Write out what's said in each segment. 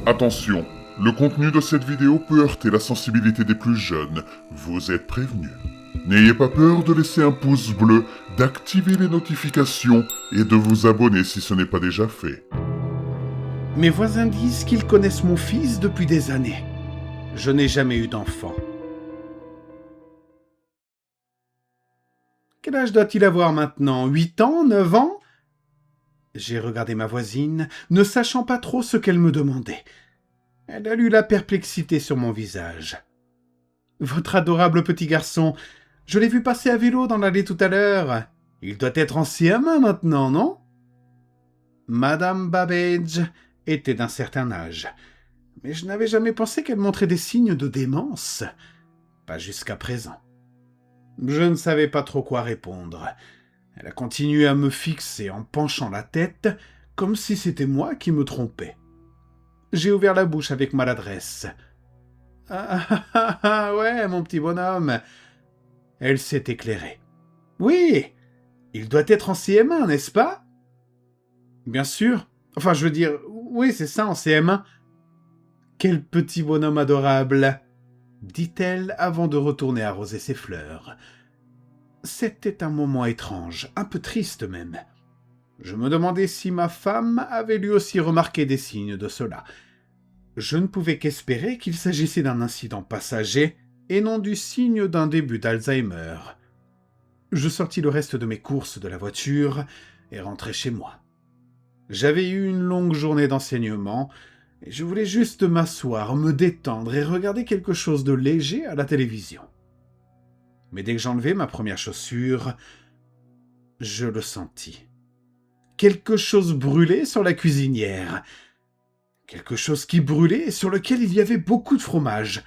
Attention, le contenu de cette vidéo peut heurter la sensibilité des plus jeunes. Vous êtes prévenus. N'ayez pas peur de laisser un pouce bleu, d'activer les notifications et de vous abonner si ce n'est pas déjà fait. Mes voisins disent qu'ils connaissent mon fils depuis des années. Je n'ai jamais eu d'enfant. Quel âge doit-il avoir maintenant? 8 ans? 9 ans? J'ai regardé ma voisine, ne sachant pas trop ce qu'elle me demandait. Elle a lu la perplexité sur mon visage. « Votre adorable petit garçon, je l'ai vu passer à vélo dans l'allée tout à l'heure. Il doit être en CM1 maintenant, non ?» Madame Babbage était d'un certain âge, mais je n'avais jamais pensé qu'elle montrait des signes de démence. Pas jusqu'à présent. Je ne savais pas trop quoi répondre. Elle a continué à me fixer en penchant la tête, comme si c'était moi qui me trompais. J'ai ouvert la bouche avec maladresse. « Ah, ouais, mon petit bonhomme !» Elle s'est éclairée. « Oui, il doit être en CM1, n'est-ce pas ?»« Bien sûr. Enfin, je veux dire, oui, c'est ça, en CM1. »« Quel petit bonhomme adorable !» dit-elle avant de retourner arroser ses fleurs. C'était un moment étrange, un peu triste même. Je me demandais si ma femme avait lui aussi remarqué des signes de cela. Je ne pouvais qu'espérer qu'il s'agissait d'un incident passager et non du signe d'un début d'Alzheimer. Je sortis le reste de mes courses de la voiture et rentrai chez moi. J'avais eu une longue journée d'enseignement et je voulais juste m'asseoir, me détendre et regarder quelque chose de léger à la télévision. Mais dès que j'enlevai ma première chaussure, je le sentis. Quelque chose brûlait sur la cuisinière. Quelque chose qui brûlait et sur lequel il y avait beaucoup de fromage.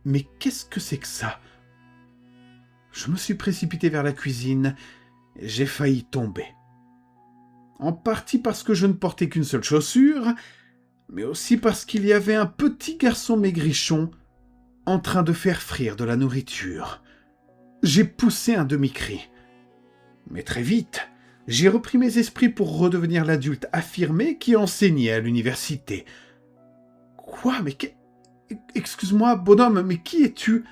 Mais qu'est-ce que c'est que ça? Je me suis précipité vers la cuisine et j'ai failli tomber. En partie parce que je ne portais qu'une seule chaussure, mais aussi parce qu'il y avait un petit garçon maigrichon en train de faire frire de la nourriture. J'ai poussé un demi-cri. Mais très vite, j'ai repris mes esprits pour redevenir l'adulte affirmé qui enseignait à l'université. « Quoi? Mais excuse-moi, bonhomme, mais qui es-tu?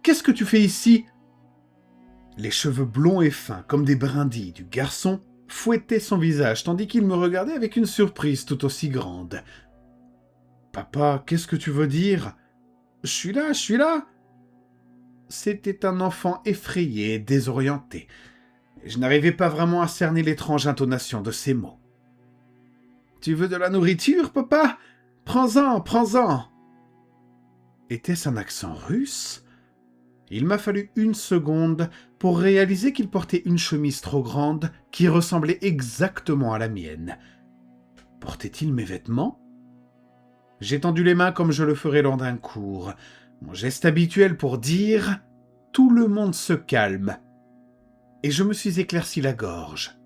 Qu'est-ce que tu fais ici ?» Les cheveux blonds et fins, comme des brindilles du garçon, fouettaient son visage, tandis qu'il me regardait avec une surprise tout aussi grande. « Papa, qu'est-ce que tu veux dire? Je suis là !» C'était un enfant effrayé et désorienté. Je n'arrivais pas vraiment à cerner l'étrange intonation de ses mots. « Tu veux de la nourriture, papa? Prends-en, prends-en !» Était-ce un accent russe? Il m'a fallu une seconde pour réaliser qu'il portait une chemise trop grande qui ressemblait exactement à la mienne. Portait-il mes vêtements? J'ai tendu les mains comme je le ferais lors d'un cours, mon geste habituel pour dire « Tout le monde se calme !» Et je me suis éclairci la gorge.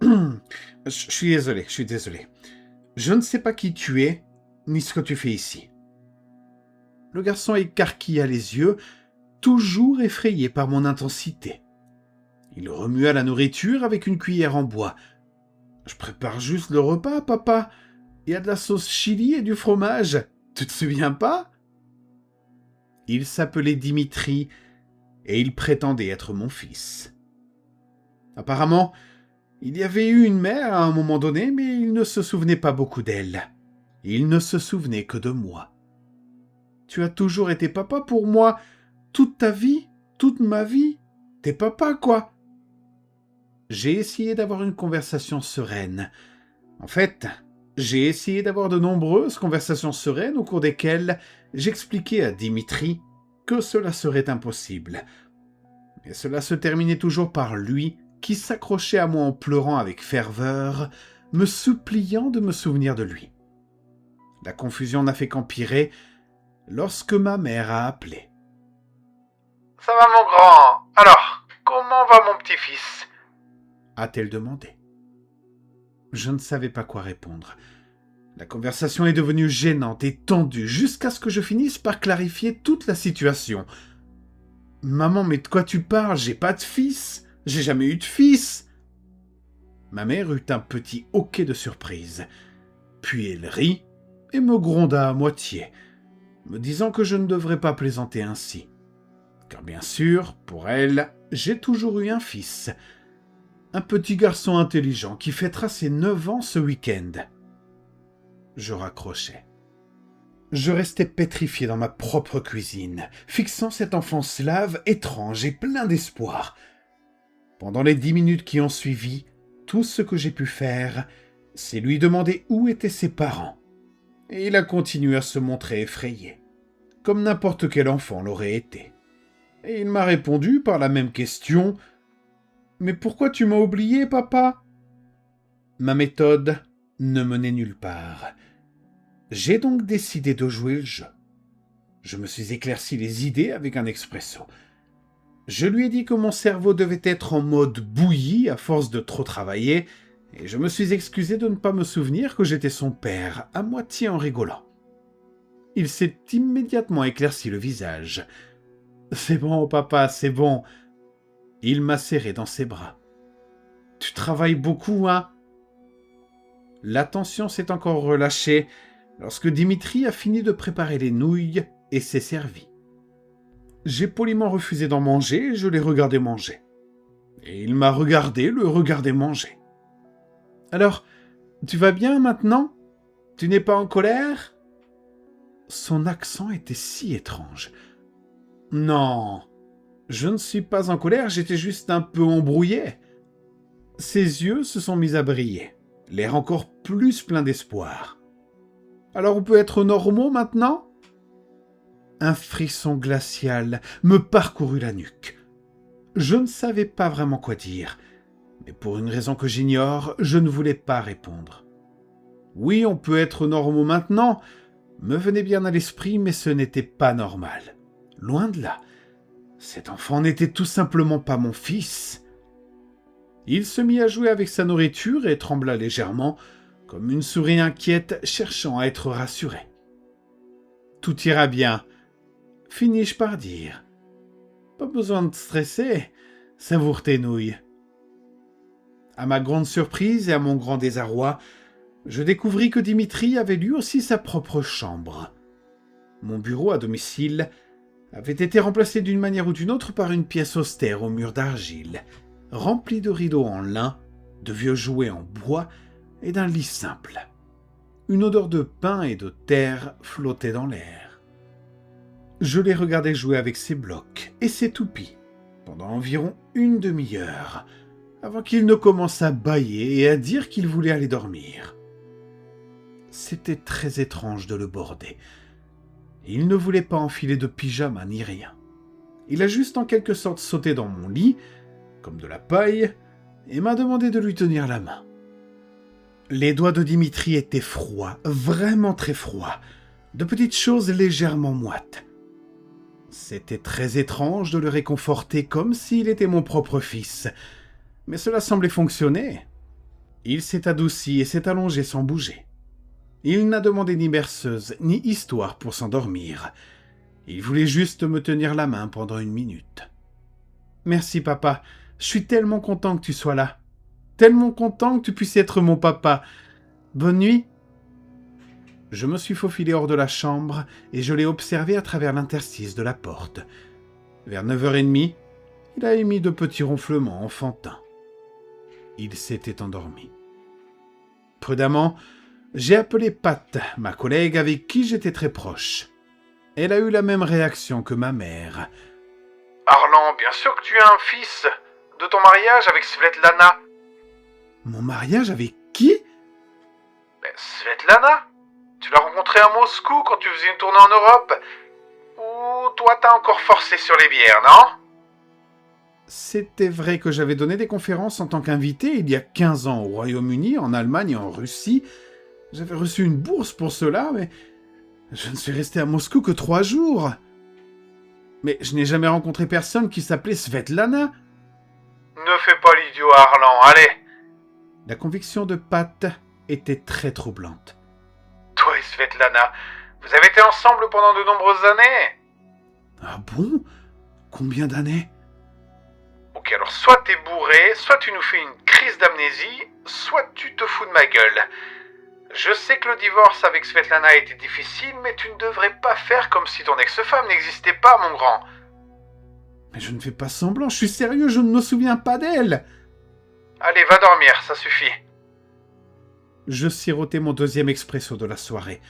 Je suis désolé. Je ne sais pas qui tu es, ni ce que tu fais ici. Le garçon écarquilla les yeux, toujours effrayé par mon intensité. Il remua la nourriture avec une cuillère en bois. « Je prépare juste le repas, papa. Il y a de la sauce chili et du fromage. Tu te souviens pas ?» Il s'appelait Dimitri et il prétendait être mon fils. Apparemment, il y avait eu une mère à un moment donné, mais il ne se souvenait pas beaucoup d'elle. Il ne se souvenait que de moi. Tu as toujours été papa pour moi, toute ta vie, toute ma vie. T'es papa, quoi. J'ai essayé d'avoir une conversation sereine. En fait, j'ai essayé d'avoir de nombreuses conversations sereines au cours desquelles j'expliquais à Dimitri que cela serait impossible. Mais cela se terminait toujours par lui qui s'accrochait à moi en pleurant avec ferveur, me suppliant de me souvenir de lui. La confusion n'a fait qu'empirer lorsque ma mère a appelé. « Ça va mon grand? Alors, comment va mon petit-fils ?» a-t-elle demandé. Je ne savais pas quoi répondre. La conversation est devenue gênante et tendue jusqu'à ce que je finisse par clarifier toute la situation. « Maman, mais de quoi tu parles? J'ai pas de fils. J'ai jamais eu de fils. » Ma mère eut un petit hoquet de surprise. Puis elle rit et me gronda à moitié, me disant que je ne devrais pas plaisanter ainsi. Car bien sûr, pour elle, j'ai toujours eu un fils, un petit garçon intelligent qui fêtera ses 9 ans ce week-end. Je raccrochais. Je restais pétrifié dans ma propre cuisine, fixant cet enfant slave étrange et plein d'espoir. Pendant les 10 minutes qui ont suivi, tout ce que j'ai pu faire, c'est lui demander où étaient ses parents. Et il a continué à se montrer effrayé, comme n'importe quel enfant l'aurait été. Et il m'a répondu par la même question « Mais pourquoi tu m'as oublié, papa ?» Ma méthode ne menait nulle part. J'ai donc décidé de jouer le jeu. Je me suis éclairci les idées avec un expresso. Je lui ai dit que mon cerveau devait être en mode bouilli à force de trop travailler, et je me suis excusé de ne pas me souvenir que j'étais son père, à moitié en rigolant. Il s'est immédiatement éclairci le visage. « C'est bon, papa, c'est bon. » Il m'a serré dans ses bras. « Tu travailles beaucoup, hein ?» La tension s'est encore relâchée lorsque Dimitri a fini de préparer les nouilles et s'est servi. J'ai poliment refusé d'en manger et je l'ai regardé manger. Et il m'a regardé le regarder manger. « Alors, tu vas bien maintenant ? Tu n'es pas en colère ?» Son accent était si étrange. « Non, je ne suis pas en colère, j'étais juste un peu embrouillé. » Ses yeux se sont mis à briller, l'air encore plus plein d'espoir. « Alors on peut être normaux maintenant ?» Un frisson glacial me parcourut la nuque. Je ne savais pas vraiment quoi dire, mais pour une raison que j'ignore, je ne voulais pas répondre. Oui, on peut être normaux maintenant, me venait bien à l'esprit, mais ce n'était pas normal. Loin de là. Cet enfant n'était tout simplement pas mon fils. Il se mit à jouer avec sa nourriture et trembla légèrement, comme une souris inquiète cherchant à être rassurée. « Tout ira bien », finis-je par dire. « Pas besoin de stresser, savoure tes nouilles. » À ma grande surprise et à mon grand désarroi, je découvris que Dimitri avait lui aussi sa propre chambre. Mon bureau à domicile avait été remplacé d'une manière ou d'une autre par une pièce austère aux murs d'argile, remplie de rideaux en lin, de vieux jouets en bois et d'un lit simple. Une odeur de pain et de terre flottait dans l'air. Je les regardais jouer avec ses blocs et ses toupies pendant environ une demi-heure, avant qu'il ne commence à bâiller et à dire qu'il voulait aller dormir. C'était très étrange de le border. Il ne voulait pas enfiler de pyjama ni rien. Il a juste en quelque sorte sauté dans mon lit, comme de la paille, et m'a demandé de lui tenir la main. Les doigts de Dimitri étaient froids, vraiment très froids, de petites choses légèrement moites. C'était très étrange de le réconforter comme s'il était mon propre fils, mais cela semblait fonctionner. Il s'est adouci et s'est allongé sans bouger. Il n'a demandé ni berceuse, ni histoire pour s'endormir. Il voulait juste me tenir la main pendant 1 minute. « Merci, papa. Je suis tellement content que tu sois là. Tellement content que tu puisses être mon papa. Bonne nuit. » Je me suis faufilé hors de la chambre et je l'ai observé à travers l'interstice de la porte. Vers 9h30, il a émis de petits ronflements enfantins. Il s'était endormi. Prudemment, j'ai appelé Pat, ma collègue avec qui j'étais très proche. Elle a eu la même réaction que ma mère. « Arlan, bien sûr que tu as un fils de ton mariage avec Svetlana. »« Mon mariage avec qui ?»« Svetlana, tu l'as rencontrée à Moscou quand tu faisais une tournée en Europe. Ou toi t'as encore forcé sur les bières, non ?» C'était vrai que j'avais donné des conférences en tant qu'invité il y a 15 ans au Royaume-Uni, en Allemagne et en Russie. J'avais reçu une bourse pour cela, mais je ne suis resté à Moscou que 3 jours. Mais je n'ai jamais rencontré personne qui s'appelait Svetlana. Ne fais pas l'idiot, Arlan, allez. La conviction de Pat était très troublante. Toi et Svetlana, vous avez été ensemble pendant de nombreuses années. Ah bon ? Combien d'années ? Ok, alors soit t'es bourré, soit tu nous fais une crise d'amnésie, soit tu te fous de ma gueule. Je sais que le divorce avec Svetlana a été difficile, mais tu ne devrais pas faire comme si ton ex-femme n'existait pas, mon grand. Mais je ne fais pas semblant, je suis sérieux, je ne me souviens pas d'elle. Allez, va dormir, ça suffit. Je sirotais mon deuxième expresso de la soirée.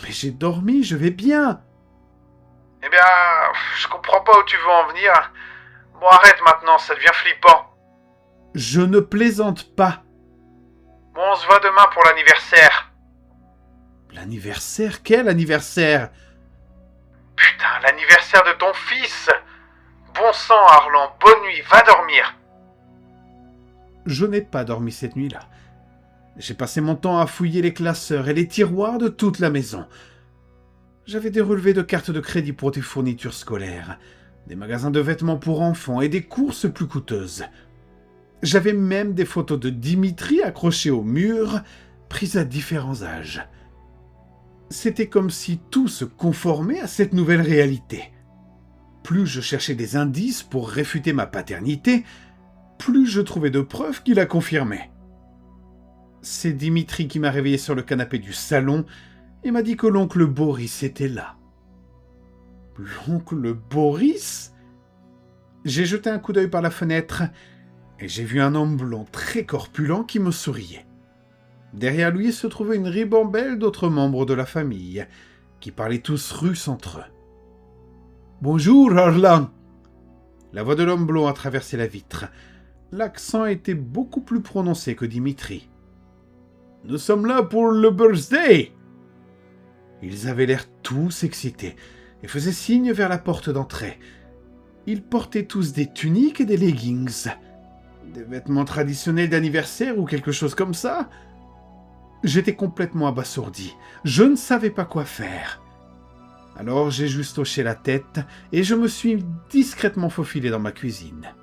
Mais j'ai dormi, je vais bien. Eh bien, je comprends pas où tu veux en venir. Bon, arrête maintenant, ça devient flippant. Je ne plaisante pas. Bon, on se voit demain pour l'anniversaire. L'anniversaire? Quel anniversaire? Putain, l'anniversaire de ton fils. Bon sang, Arlan, bonne nuit, va dormir. Je n'ai pas dormi cette nuit-là. J'ai passé mon temps à fouiller les classeurs et les tiroirs de toute la maison. J'avais des relevés de cartes de crédit pour des fournitures scolaires, des magasins de vêtements pour enfants et des courses plus coûteuses. J'avais même des photos de Dimitri accrochées au mur, prises à différents âges. C'était comme si tout se conformait à cette nouvelle réalité. Plus je cherchais des indices pour réfuter ma paternité, plus je trouvais de preuves qui la confirmaient. C'est Dimitri qui m'a réveillé sur le canapé du salon et m'a dit que l'oncle Boris était là. L'oncle Boris? J'ai jeté un coup d'œil par la fenêtre et j'ai vu un homme blond très corpulent qui me souriait. Derrière lui se trouvait une ribambelle d'autres membres de la famille, qui parlaient tous russes entre eux. « Bonjour, Arlan !» La voix de l'homme blond a traversé la vitre. L'accent était beaucoup plus prononcé que Dimitri. « Nous sommes là pour le birthday !» Ils avaient l'air tous excités et faisaient signe vers la porte d'entrée. Ils portaient tous des tuniques et des leggings. Des vêtements traditionnels d'anniversaire ou quelque chose comme ça. J'étais complètement abasourdi. Je ne savais pas quoi faire. Alors j'ai juste hoché la tête et je me suis discrètement faufilé dans ma cuisine.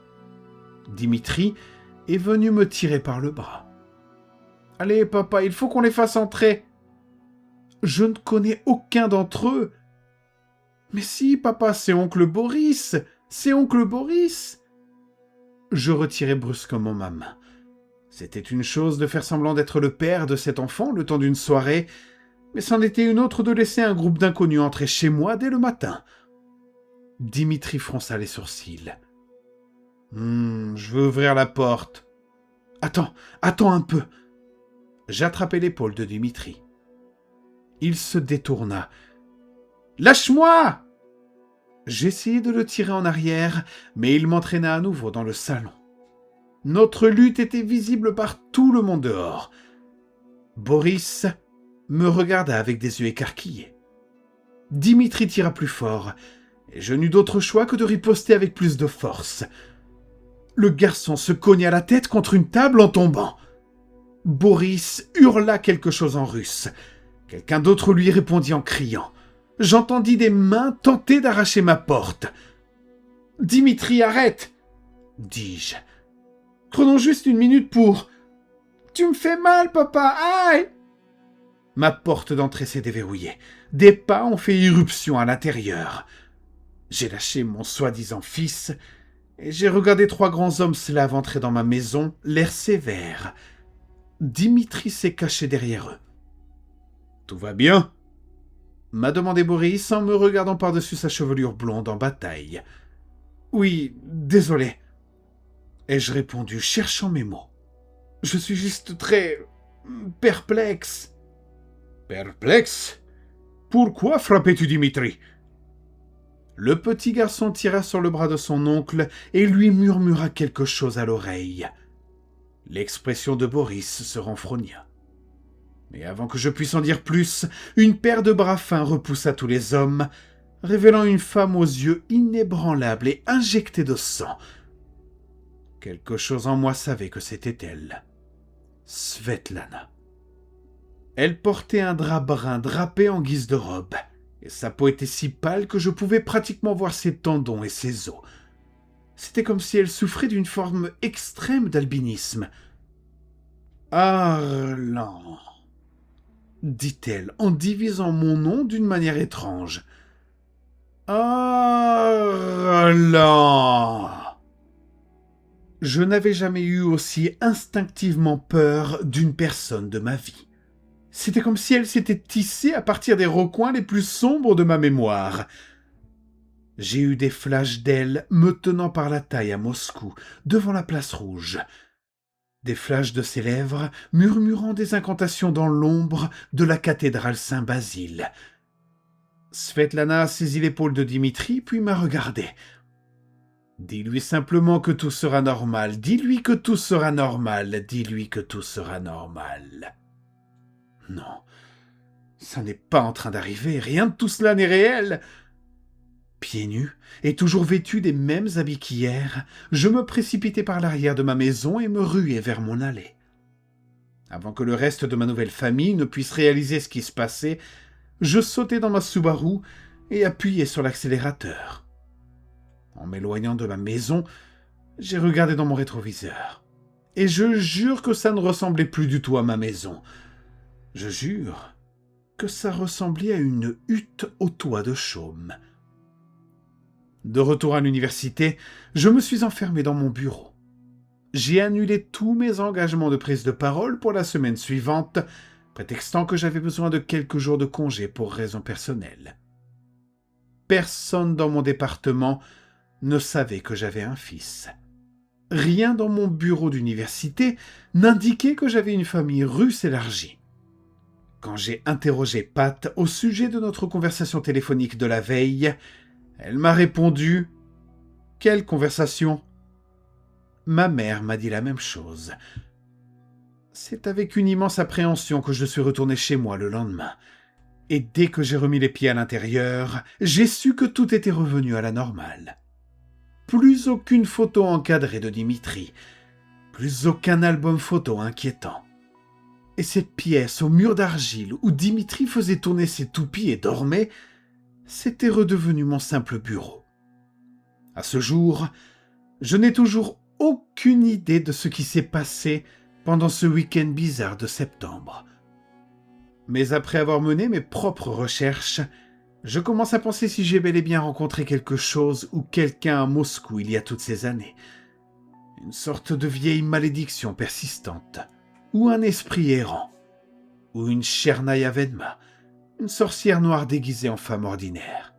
Dimitri est venu me tirer par le bras. « Allez, papa, il faut qu'on les fasse entrer. » Je ne connais aucun d'entre eux. « Mais si, papa, c'est oncle Boris. C'est oncle Boris. » Je retirai brusquement ma main. C'était une chose de faire semblant d'être le père de cet enfant le temps d'une soirée, mais c'en était une autre de laisser un groupe d'inconnus entrer chez moi dès le matin. Dimitri fronça les sourcils. Je veux ouvrir la porte. Attends un peu. » J'attrapai l'épaule de Dimitri. Il se détourna. « Lâche-moi !» J'essayai de le tirer en arrière, mais il m'entraîna à nouveau dans le salon. Notre lutte était visible par tout le monde dehors. Boris me regarda avec des yeux écarquillés. Dimitri tira plus fort, et je n'eus d'autre choix que de riposter avec plus de force. Le garçon se cogna la tête contre une table en tombant. Boris hurla quelque chose en russe. Quelqu'un d'autre lui répondit en criant. J'entendis des mains tenter d'arracher ma porte. « Dimitri, arrête !» dis-je. « Prenons juste une minute pour... »« Tu me fais mal, papa, aïe !» Ma porte d'entrée s'est déverrouillée. Des pas ont fait irruption à l'intérieur. J'ai lâché mon soi-disant fils et j'ai regardé 3 grands hommes slaves entrer dans ma maison, l'air sévère. Dimitri s'est caché derrière eux. « Tout va bien ?» m'a demandé Boris en me regardant par-dessus sa chevelure blonde en bataille. « Oui, désolé. » ai-je répondu, cherchant mes mots. « Je suis juste très... perplexe. »« Perplexe ? Pourquoi frappais-tu Dimitri ?» Le petit garçon tira sur le bras de son oncle et lui murmura quelque chose à l'oreille. L'expression de Boris se renfrogna. Mais avant que je puisse en dire plus, une paire de bras fins repoussa tous les hommes, révélant une femme aux yeux inébranlables et injectés de sang. Quelque chose en moi savait que c'était elle. Svetlana. Elle portait un drap brun drapé en guise de robe, et sa peau était si pâle que je pouvais pratiquement voir ses tendons et ses os. C'était comme si elle souffrait d'une forme extrême d'albinisme. « Arlan !» dit-elle en divisant mon nom d'une manière étrange. « Arlan !» Je n'avais jamais eu aussi instinctivement peur d'une personne de ma vie. C'était comme si elle s'était tissée à partir des recoins les plus sombres de ma mémoire. J'ai eu des flashs d'elle me tenant par la taille à Moscou, devant la place rouge. Des flashs de ses lèvres murmurant des incantations dans l'ombre de la cathédrale Saint-Basile. Svetlana saisit l'épaule de Dimitri, puis m'a regardé. « Dis-lui simplement que tout sera normal, dis-lui que tout sera normal, dis-lui que tout sera normal. » Non, ça n'est pas en train d'arriver, rien de tout cela n'est réel. Pieds nus, et toujours vêtu des mêmes habits qu'hier, je me précipitai par l'arrière de ma maison et me ruai vers mon allée. Avant que le reste de ma nouvelle famille ne puisse réaliser ce qui se passait, je sautai dans ma Subaru et appuyai sur l'accélérateur. En m'éloignant de ma maison, j'ai regardé dans mon rétroviseur. Et je jure que ça ne ressemblait plus du tout à ma maison. Je jure que ça ressemblait à une hutte au toit de chaume. De retour à l'université, je me suis enfermé dans mon bureau. J'ai annulé tous mes engagements de prise de parole pour la semaine suivante, prétextant que j'avais besoin de quelques jours de congé pour raisons personnelles. Personne dans mon département ne savait que j'avais un fils. Rien dans mon bureau d'université n'indiquait que j'avais une famille russe élargie. Quand j'ai interrogé Pat au sujet de notre conversation téléphonique de la veille, elle m'a répondu « Quelle conversation ?» Ma mère m'a dit la même chose. C'est avec une immense appréhension que je suis retourné chez moi le lendemain. Et dès que j'ai remis les pieds à l'intérieur, j'ai su que tout était revenu à la normale. Plus aucune photo encadrée de Dimitri, plus aucun album photo inquiétant. Et cette pièce au mur d'argile où Dimitri faisait tourner ses toupies et dormait, c'était redevenu mon simple bureau. À ce jour, je n'ai toujours aucune idée de ce qui s'est passé pendant ce week-end bizarre de septembre. Mais après avoir mené mes propres recherches, je commence à penser si j'ai bel et bien rencontré quelque chose ou quelqu'un à Moscou il y a toutes ces années. Une sorte de vieille malédiction persistante, ou un esprit errant, ou une Chernaya Vedma, une sorcière noire déguisée en femme ordinaire.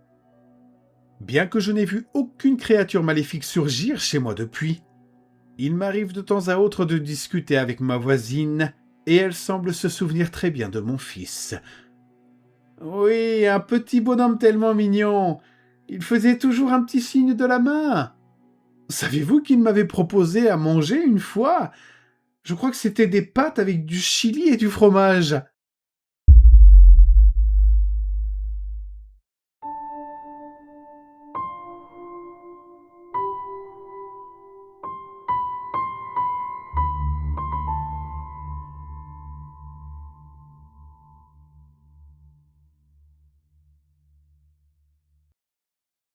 Bien que je n'ai vu aucune créature maléfique surgir chez moi depuis, il m'arrive de temps à autre de discuter avec ma voisine et elle semble se souvenir très bien de mon fils. Oui, un petit bonhomme tellement mignon. Il faisait toujours un petit signe de la main. Savez-vous qu'il m'avait proposé à manger une fois ? Je crois que c'était des pâtes avec du chili et du fromage.